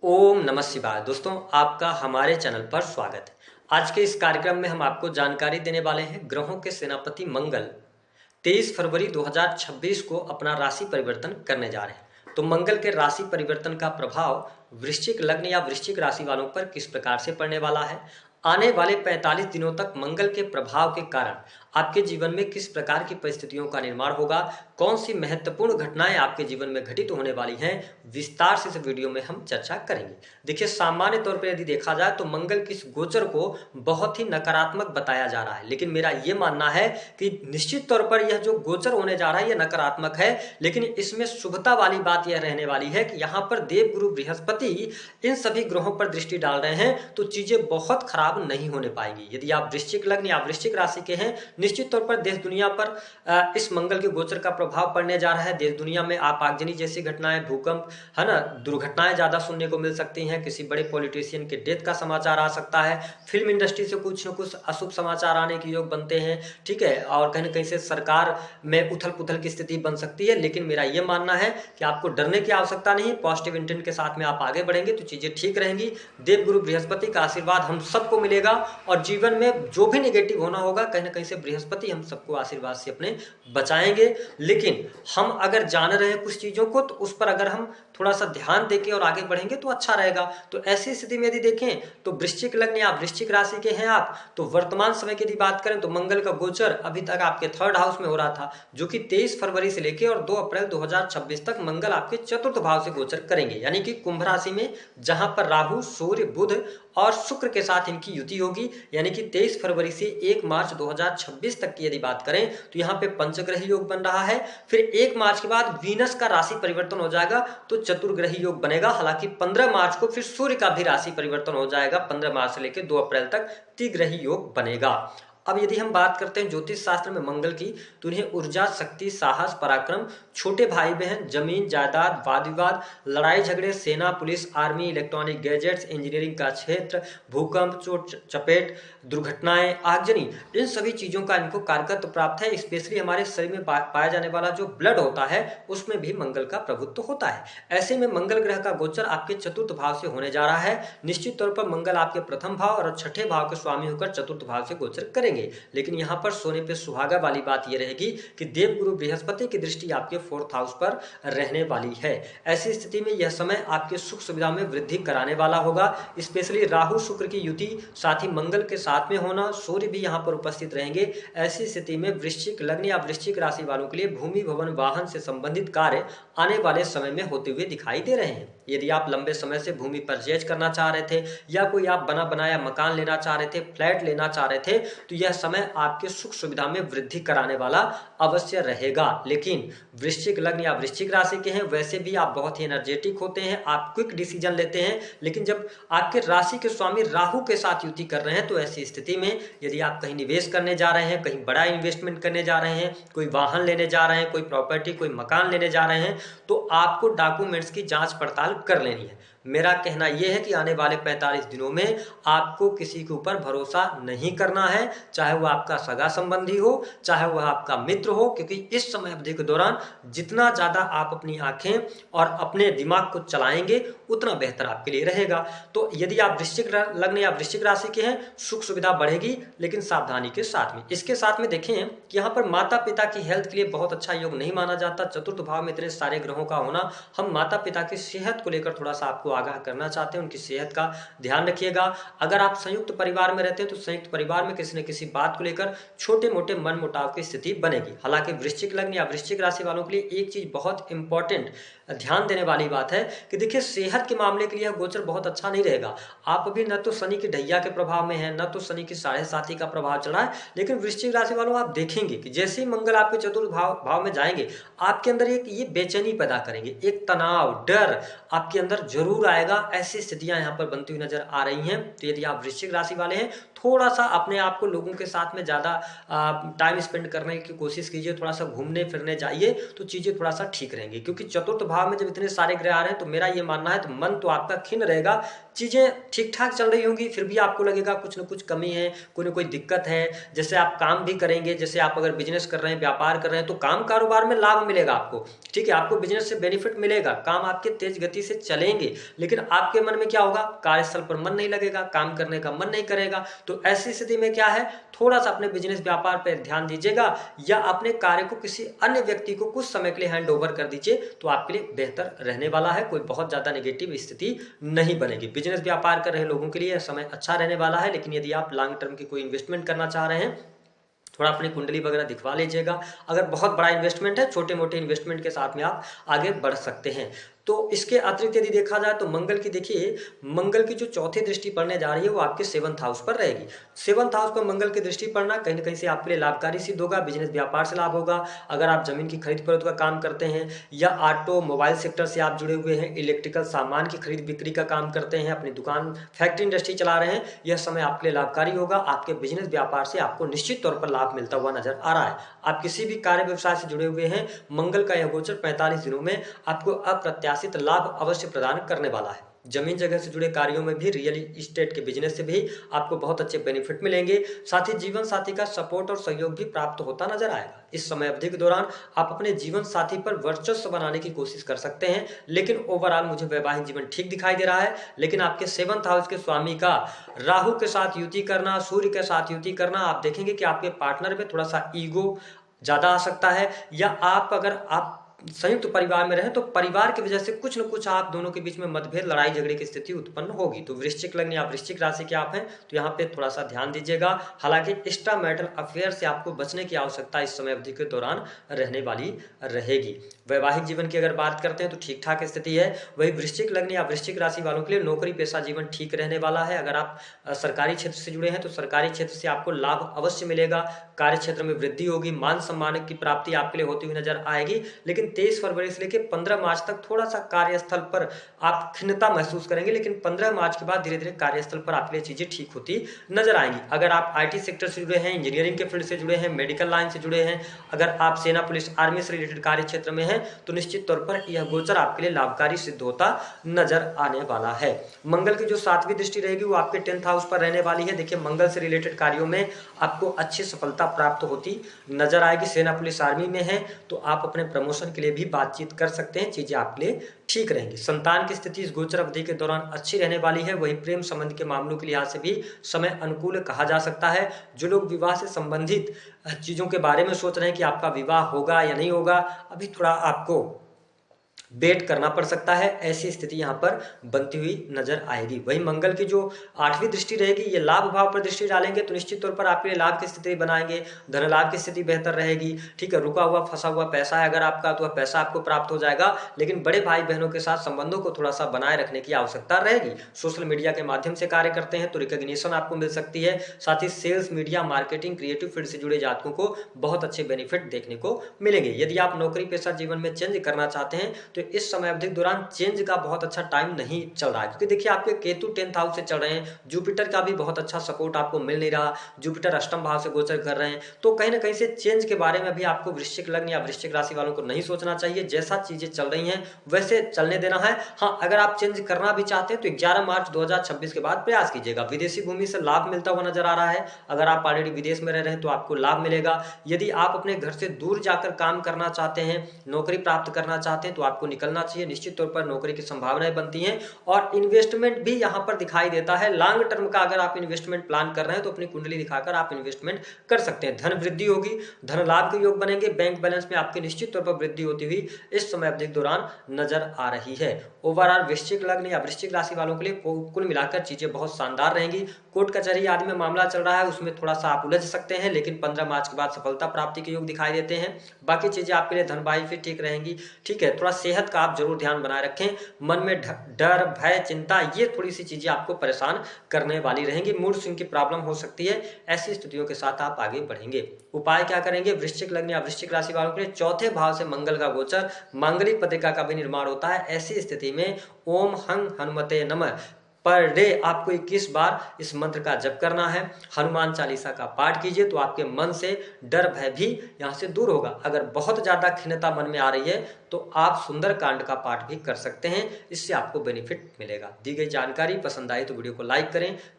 ओम नमः शिवाय। दोस्तों, आपका हमारे चैनल पर स्वागत है। आज के इस कार्यक्रम में हम आपको जानकारी देने वाले हैं ग्रहों के सेनापति मंगल 23 फरवरी 2026 को अपना राशि परिवर्तन करने जा रहे हैं। तो मंगल के राशि परिवर्तन का प्रभाव वृश्चिक लग्न या वृश्चिक राशि वालों पर किस प्रकार से पड़ने वाला है, आने वाले 45 दिनों तक मंगल के प्रभाव के कारण आपके जीवन में किस प्रकार की परिस्थितियों का निर्माण होगा, कौन सी महत्वपूर्ण घटनाएं आपके जीवन में घटित होने वाली हैं, विस्तार से इस वीडियो में हम चर्चा करेंगे। देखिए, सामान्य तौर पर यदि देखा जाए तो मंगल की इस गोचर को बहुत ही नकारात्मक बताया जा रहा है, लेकिन मेरा यह मानना है कि निश्चित तौर पर यह जो गोचर होने जा रहा है यह नकारात्मक है, लेकिन इसमें शुभता वाली बात यह रहने वाली है कि यहाँ पर देवगुरु बृहस्पति इन सभी ग्रहों पर दृष्टि डाल रहे हैं, तो चीजें बहुत खराब नहीं होने पाएंगी। यदि आप वृश्चिक लग्न या वृश्चिक राशि के हैं, निश्चित तौर पर देश दुनिया पर इस मंगल के गोचर का प्रभाव पड़ने जा रहा है। देश दुनिया में आप आगजनी जैसी घटनाएं, भूकंप, है ना, दुर्घटनाएं ज्यादा सुनने को मिल सकती हैं। किसी बड़े पॉलिटिशियन के डेथ का समाचार आ सकता है। फिल्म इंडस्ट्री से कुछ न कुछ अशुभ समाचार आने के योग बनते हैं, ठीक है। और कहीं न कहीं से सरकार में उथल पुथल की स्थिति बन सकती है, लेकिन मेरा यह मानना है कि आपको डरने की आवश्यकता नहीं। पॉजिटिव इंटेंट के साथ में आप आगे बढ़ेंगे तो चीजें ठीक रहेंगी। देवगुरु बृहस्पति का आशीर्वाद हम सबको मिलेगा और जीवन में जो भी नेगेटिव होना होगा, कहीं ना कहीं से बृहस्पति हम सबको आशीर्वाद से अपने बचाएंगे। लेकिन हम अगर जान रहे हैं कुछ चीजों को, तो उस पर अगर हम थोड़ा सा ध्यान देके और आगे बढ़ेंगे तो अच्छा रहेगा। तो ऐसी स्थिति में यदि देखें तो वृश्चिक लग्न या वृश्चिक राशि के हैं आप, तो वर्तमान समय की यदि बात करें तो मंगल का गोचर अभी तक आपके थर्ड हाउस में हो रहा था, जो कि 23 फरवरी से लेकर और 2 अप्रैल 2026 तक मंगल आपके चतुर्थ भाव से गोचर करेंगे, यानी कि कुंभ राशि में, जहां पर राहु, सूर्य, बुध और शुक्र के साथ इनकी युति होगी। यानी कि 23 फरवरी से 1 मार्च 2026 तक की यदि बात करें तो यहाँ पे पंचग्रही योग बन रहा है। फिर 1 मार्च के बाद वीनस का राशि परिवर्तन हो जाएगा तो चतुर्ग्रही योग बनेगा। हालांकि 15 मार्च को फिर सूर्य का भी राशि परिवर्तन हो जाएगा। 15 मार्च से लेकर 2 अप्रैल तक त्रिग्रही योग बनेगा। अब यदि हम बात करते हैं ज्योतिष शास्त्र में मंगल की, तो इन्हें ऊर्जा, शक्ति, साहस, पराक्रम, छोटे भाई बहन, जमीन जायदाद, वाद विवाद, लड़ाई झगड़े, सेना, police, army, electronic gadgets, engineering का क्षेत्र, भूकंप, चोट चपेट, दुर्घटनाएं, आगजनी, इन सभी चीजों का इनको कारकत्व प्राप्त है। स्पेशली हमारे शरीर में पाया जाने वाला जो ब्लड होता है उसमें भी मंगल का प्रभुत्व होता है। ऐसे में मंगल ग्रह का गोचर आपके चतुर्थ भाव से होने जा रहा है। निश्चित तौर पर मंगल आपके प्रथम भाव और छठे भाव के स्वामी होकर चतुर्थ भाव से गोचर करेंगे। लेकिन यहां पर सोने पे सुहागा वाली बात यह रहेगी कि देवगुरु बृहस्पति की दृष्टि आपके 4th हाउस पर रहने वाली है। ऐसी स्थिति में यह समय आपके सुख सुविधा में वृद्धि कराने वाला होगा। स्पेशली राहु शुक्र की युति, साथ ही मंगल के साथ में होना, सूर्य भी यहां पर उपस्थित रहेंगे। ऐसी स्थिति में वृश्चिक लग्न या वृश्चिक राशि वालों के लिए भूमि, भवन, वाहन से संबंधित कार्य आने वाले समय में होते हुए दिखाई दे रहे हैं। यदि आप लंबे समय से भूमि परचेज करना चाह रहे थे या कोई आप बना बनाया मकान लेना चाह रहे थे, फ्लैट लेना चाह रहे थे, तो यह समय आपके सुख सुविधा में वृद्धि कराने वाला अवश्य रहेगा। लेकिन वृश्चिक लग्न या वृश्चिक राशि के हैं, वैसे भी आप बहुत ही एनर्जेटिक होते हैं, आप क्विक डिसीजन लेते हैं। लेकिन जब आपके राशि के स्वामी राहु के साथ युति कर रहे हैं, तो ऐसी स्थिति में यदि आप कहीं निवेश करने जा रहे हैं, कहीं बड़ा इन्वेस्टमेंट करने जा रहे हैं, कोई वाहन लेने जा रहे हैं, कोई प्रॉपर्टी, कोई मकान लेने जा रहे हैं, तो आपको डॉक्यूमेंट्स की जांच पड़ताल कर लेनी है। मेरा कहना यह है कि आने वाले 45 दिनों में आपको किसी के ऊपर भरोसा नहीं करना है, चाहे वह आपका सगा संबंधी हो, चाहे वह आपका मित्र हो, क्योंकि इस समय अवधि के दौरान जितना ज्यादा आप अपनी आंखें और अपने दिमाग को चलाएंगे उतना बेहतर आपके लिए रहेगा। तो यदि आप वृश्चिक लग्न या वृश्चिक राशि के हैं, सुख सुविधा बढ़ेगी, लेकिन सावधानी के साथ में। इसके साथ में देखें कि यहाँ पर माता पिता की हेल्थ के लिए बहुत अच्छा योग नहीं माना जाता। चतुर्थ भाव में इतने सारे ग्रहों का होना, हम माता पिता की सेहत को लेकर थोड़ा सा आपको आगाह करना चाहते हैं। उनकी सेहत का ध्यान रखिएगा। अगर आप संयुक्त परिवार में रहते हैं तो संयुक्त परिवार में किसी न किसी बात को लेकर छोटे मोटे मन मुटाव की स्थिति बनेगी। हालांकि वृश्चिक लग्न या वृश्चिक राशि वालों के लिए एक चीज बहुत इंपॉर्टेंट ध्यान देने वाली बात है कि देखिए, सेहत के मामले के लिए यह गोचर बहुत अच्छा नहीं रहेगा। आप अभी न तो शनि की ढैया के प्रभाव में है, न तो शनि की 7.5 का प्रभाव चला है, लेकिन वृश्चिक राशि वालों आप देखेंगे कि जैसे ही मंगल आपके चतुर्थ भाव में जाएंगे, आपके अंदर एक ये बेचैनी पैदा करेंगे, एक तनाव, डर आपके अंदर जरूर आएगा। ऐसी स्थितियां यहाँ पर बनती हुई नजर आ रही हैं। तो यदि आप वृश्चिक राशि वाले हैं, थोड़ा सा अपने आप को लोगों के साथ में ज्यादा टाइम स्पेंड करने की कोशिश कीजिए, थोड़ा सा घूमने फिरने जाइए, तो चीजें थोड़ा सा ठीक रहेंगी। क्योंकि चतुर्थ भाव भाव में जब इतने सारे ग्रह आ रहे हैं तो मेरा ये मानना है तो मन तो आपका खिन्न रहेगा। चीज़ें ठीक ठाक चल रही होंगी, फिर भी आपको लगेगा कुछ न कुछ कमी है, कोई न कोई दिक्कत है। जैसे आप काम भी करेंगे, जैसे आप अगर बिजनेस कर रहे हैं, व्यापार कर रहे हैं, तो काम कारोबार में लाभ मिलेगा आपको, ठीक है, आपको बिजनेस से बेनिफिट मिलेगा, काम आपके तेज गति से चलेंगे। लेकिन आपके मन में क्या होगा, कार्यस्थल पर मन नहीं लगेगा, काम करने का मन नहीं करेगा। तो ऐसी स्थिति में क्या है, थोड़ा सा अपने बिजनेस व्यापार पर ध्यान दीजिएगा या अपने कार्य को किसी अन्य व्यक्ति को कुछ समय के लिए हैंड ओवर कर दीजिए, तो आपके लिए बेहतर रहने वाला है। कोई बहुत ज़्यादा नेगेटिव स्थिति नहीं बनेगी। बिजनेस व्यापार कर रहे लोगों के लिए समय अच्छा रहने वाला है। लेकिन यदि आप लॉन्ग टर्म की कोई इन्वेस्टमेंट करना चाह रहे हैं, थोड़ा अपनी कुंडली वगैरह दिखवा लीजिएगा। अगर बहुत बड़ा इन्वेस्टमेंट है, छोटे मोटे इन्वेस्टमेंट के साथ में आप आगे बढ़ सकते हैं। तो इसके अतिरिक्त यदि देखा जाए तो मंगल की, देखिए मंगल की जो चौथी दृष्टि पड़ने जा रही है वो आपके 7th हाउस पर रहेगी। 7th हाउस पर मंगल की दृष्टि पड़ना कहीं ना कहीं से आपके लिए लाभकारी सिद्ध होगा। बिजनेस व्यापार से लाभ होगा। अगर आप जमीन की खरीद फरोख्त का काम करते हैं या ऑटो मोबाइल सेक्टर से आप जुड़े हुए हैं, इलेक्ट्रिकल सामान की खरीद बिक्री का काम करते हैं, अपनी दुकान फैक्ट्री इंडस्ट्री चला रहे हैं, यह समय आपके लिए लाभकारी होगा। आपके बिजनेस व्यापार से आपको निश्चित तौर पर लाभ मिलता हुआ नजर आ रहा है। आप किसी भी कार्य व्यवसाय से जुड़े हुए हैं, मंगल का यह गोचर 45 दिनों में आपको अप्रत्याशित लाभ अवश्य प्रदान करने वाला है। जमीन जगह से जुड़े कार्यों में भी, रियल इस्टेट के बिजनेस से भी आपको बहुत अच्छे बेनिफिट मिलेंगे। साथ ही जीवन साथी का सपोर्ट और सहयोग भी प्राप्त होता नजर आएगा। इस समय अवधि के दौरान आप अपने जीवन साथी पर वर्चस्व बनाने की कोशिश कर सकते हैं। लेकिन ओवरऑल मुझे वैवाहिक जीवन ठीक दिखाई दे रहा है। लेकिन आपके 7th हाउस के स्वामी का राहु के साथ युति करना, सूर्य के साथ युति करना, आप देखेंगे कि आपके पार्टनर में थोड़ा सा ईगो ज्यादा आ सकता है। या अगर आप संयुक्त परिवार में रहें तो परिवार की वजह से कुछ न कुछ आप दोनों के बीच में मतभेद, लड़ाई झगड़े की स्थिति उत्पन्न होगी। तो वृश्चिक लग्न या वृश्चिक राशि के आप हैं तो यहाँ पे थोड़ा सा ध्यान दीजिएगा। हालांकि एक्स्ट्रा मैरिटल अफेयर से आपको बचने की आवश्यकता इस समय अवधि के दौरान रहने वाली रहेगी। वैवाहिक जीवन की अगर बात करते हैं तो ठीक ठाक स्थिति है। वही वृश्चिक लग्न या वृश्चिक राशि वालों के लिए नौकरी पेशा जीवन ठीक रहने वाला है। अगर आप सरकारी क्षेत्र से जुड़े हैं तो सरकारी क्षेत्र से आपको लाभ अवश्य मिलेगा। कार्य क्षेत्र में वृद्धि होगी, मान सम्मान की प्राप्ति आपके लिए होती हुई नजर आएगी। लेकिन 23 फरवरी से लेकर 15 मार्च तक थोड़ा सा कार्यस्थल पर आप खिन्नता महसूस करेंगे। लेकिन 15 मार्च के बाद धीरे धीरे कार्यस्थल पर आपके लिए चीजें ठीक होती नजर आएंगी। अगर आप आईटी सेक्टर से जुड़े हैं, इंजीनियरिंग के फील्ड से जुड़े हैं, मेडिकल लाइन से जुड़े हैं, अगर आप सेना पुलिस आर्मी से रिलेटेड कार्य क्षेत्र में हैं, तो निश्चित तौर पर यह गोचर आपके लिए लाभकारी सिद्ध होता नजर आने वाला है। मंगल की जो 7वीं दृष्टि रहेगी वो आपके 10th हाउस पर रहने वाली है। देखिए मंगल से रिलेटेड कार्यों में आपको अच्छी सफलता प्राप्त होती नजर आएगी। सेना पुलिस आर्मी में है तो आप अपने प्रमोशन के लिए भी बातचीत कर सकते हैं, चीजें आपके लिए ठीक रहेंगी। संतान की स्थिति इस गोचर अवधि के दौरान अच्छी रहने वाली है। वही प्रेम संबंध के मामलों के लिहाज से भी समय अनुकूल कहा जा सकता है। जो लोग विवाह से संबंधित चीजों के बारे में सोच रहे हैं कि आपका विवाह होगा या नहीं होगा, अभी थोड़ा आपको वेट करना पड़ सकता है। ऐसी स्थिति यहाँ पर बनती हुई नजर आएगी। वही मंगल की जो 8वीं दृष्टि रहेगी, ये लाभ भाव पर दृष्टि डालेंगे तो निश्चित तौर पर आपके लिए लाभ की स्थिति बनाएंगे, धन लाभ की स्थिति बेहतर रहेगी। ठीक है, रुका हुआ फंसा हुआ पैसा है अगर आपका तो वह पैसा आपको प्राप्त हो जाएगा। लेकिन बड़े भाई बहनों के साथ संबंधों को थोड़ा सा बनाए रखने की आवश्यकता रहेगी। सोशल मीडिया के माध्यम से कार्य करते हैं तो रिकॉग्निशन आपको मिल सकती है। साथ ही sales, media, marketing, creative field से जुड़े जातकों को बहुत अच्छे बेनिफिट देखने को मिलेंगे। यदि आप नौकरी पेशा जीवन में चेंज करना चाहते हैं तो इस समय अवधि के दौरान चेंज का बहुत अच्छा टाइम नहीं चल रहा है। क्योंकि देखिए आपके केतु 10th हाउस से चल रहे हैं, जुपिटर का भी बहुत अच्छा सपोर्ट आपको मिल नहीं रहा, जुपिटर अष्टम भाव से गोचर कर रहे हैं। तो कहीं ना कहीं से चेंज के बारे में भी आपको वृश्चिक लग्न या वृश्चिक राशि वालों को नहीं सोचना चाहिए। जैसा चीजें चल रही हैं वैसे चलने देना है। हाँ, अगर आप चेंज करना भी चाहते हैं तो 11 मार्च 2026 के बाद प्रयास कीजिएगा। विदेशी भूमि से लाभ मिलता हुआ नजर आ रहा है। अगर आप ऑलरेडी विदेश में रह रहे हैं तो आपको लाभ मिलेगा। यदि आप अपने घर से दूर जाकर काम करना चाहते हैं, नौकरी प्राप्त करना चाहते हैं तो आपको निकलना चाहिए। निश्चित तौर पर नौकरी की संभावनाएं बनती हैं। और इन्वेस्टमेंट भी यहां पर दिखाई देता है। लॉन्ग टर्म का अगर आप इन्वेस्टमेंट प्लान कर रहे हैं तो अपनी कुंडली दिखाकर आप इन्वेस्टमेंट कर सकते हैं। धन वृद्धि होगी, धन लाभ के योग बनेंगे, बैंक बैलेंस में आपके निश्चित तौर पर वृद्धि होती हुई इस समय अवधि के दौरान नजर आ रही है। ओवरऑल वृश्चिक लग्न या वृश्चिक राशि वालों के लिए कुल मिलाकर चीजें बहुत शानदार रहेंगी। कोर्ट कचहरी आदि में मामला चल रहा है उसमें थोड़ा सा आप उलझ सकते हैं, लेकिन 15 मार्च के बाद सफलता प्राप्ति के योग दिखाई देते हैं। बाकी चीजें आपके लिए धन भाई फिर ठीक रहेंगी। ठीक है, थोड़ा सेहत का आप जरूर ध्यान बनाए रखें। मन में डर, भय, चिंता, ये थोड़ी सी चीजें आपको परेशान करने वाली रहेंगी। मूड स्विंग की प्रॉब्लम हो सकती है। ऐसी स्थितियों के साथ आप आगे बढ़ेंगे। उपाय क्या करेंगे? वृश्चिक लग्न या वृश्चिक राशि वालों के लिए 4थे भाव से मंगल का गोचर, मांगलिक पत्रिका का भी निर्माण होता है। ऐसी स्थिति में ओम हंग हनुमते नमः पर डे आपको 21 बार इस मंत्र का जप करना है। हनुमान चालीसा का पाठ कीजिए तो आपके मन से डर भय भी यहाँ से दूर होगा। अगर बहुत ज़्यादा खिन्नता मन में आ रही है तो आप सुंदरकांड का पाठ भी कर सकते हैं, इससे आपको बेनिफिट मिलेगा। दी गई जानकारी पसंद आई तो वीडियो को लाइक करें।